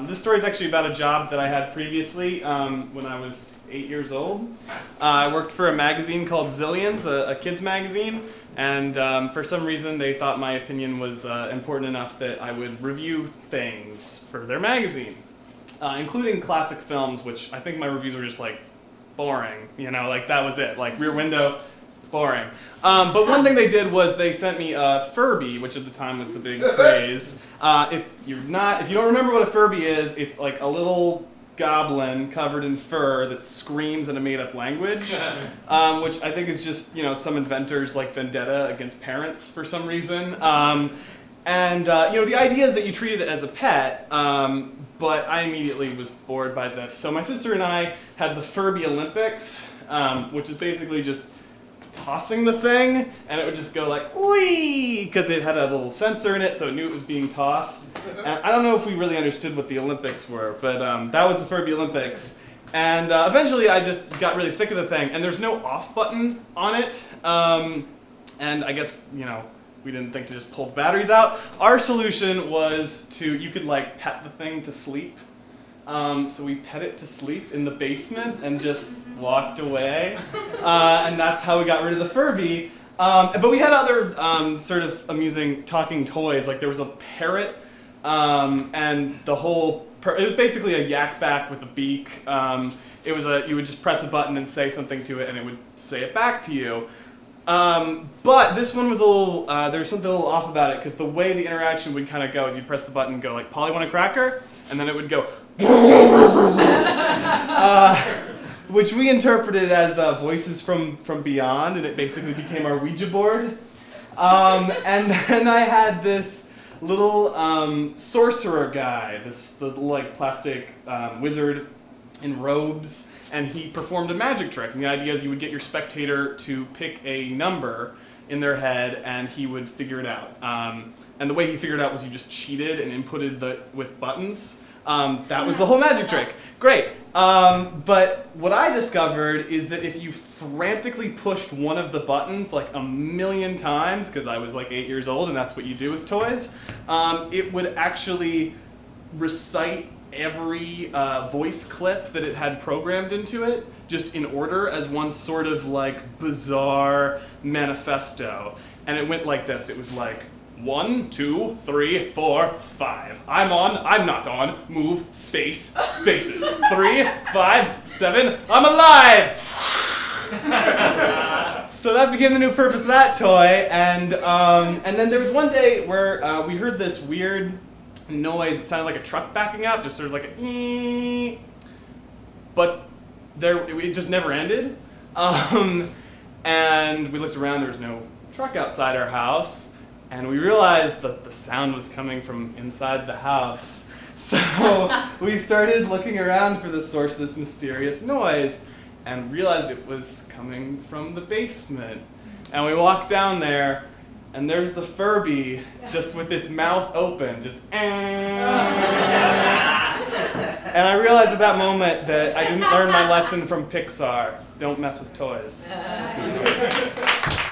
This story is actually about a job that I had previously when I was 8 years old. I worked for a magazine called Zillions, a kids magazine, and for some reason they thought my opinion was important enough that I would review things for their magazine, including classic films, which I think my reviews were just like boring, like that was it, like Rear Window, boring. But one thing they did was they sent me a Furby, which at the time was the big craze. If you don't remember what a Furby is, it's like a little goblin covered in fur that screams in a made-up language, which I think is just some inventors like vendetta against parents for some reason. The idea is that you treat it as a pet, but I immediately was bored by this. So my sister and I had the Furby Olympics, which is basically just tossing the thing, and it would just go like, whee, because it had a little sensor in it, so it knew it was being tossed. And I don't know if we really understood what the Olympics were, but that was the Furby Olympics. And eventually I just got really sick of the thing, and there's no off button on it. And I guess, we didn't think to just pull the batteries out. Our solution was you could like pet the thing to sleep. So we pet it to sleep in the basement and just walked away. And that's how we got rid of the Furby. But we had other sort of amusing talking toys. Like there was a parrot, and it was basically a yak back with a beak. You would just press a button and say something to it, and it would say it back to you. But this one was there was something a little off about it, because the way the interaction would kind of go is you'd press the button and go like, Polly, want a cracker? And then it would go, which we interpreted as voices from beyond, and it basically became our Ouija board. And then I had this little sorcerer guy, the like plastic wizard in robes, and he performed a magic trick. And the idea is you would get your spectator to pick a number in their head, and he would figure it out. And the way he figured it out was you just cheated and inputted with buttons. That was the whole magic trick. Great. But what I discovered is that if you frantically pushed one of the buttons like a million times, because I was like 8 years old and that's what you do with toys, it would actually recite every voice clip that it had programmed into it, just in order as one sort of like bizarre manifesto. And it went like this. It was like, 1, 2, 3, 4, 5. I'm on, I'm not on, move, space, spaces. 3, 5, 7, I'm alive! So that became the new purpose of that toy, and then there was one day where we heard this weird noise that sounded like a truck backing up, just sort of like a ee, but it just never ended. And we looked around, there was no truck outside our house. And we realized that the sound was coming from inside the house. So we started looking around for the source of this mysterious noise and realized it was coming from the basement. And we walked down there, and there's the Furby just with its mouth open, just And I realized at that moment that I didn't learn my lesson from Pixar. Don't mess with toys. That's my story.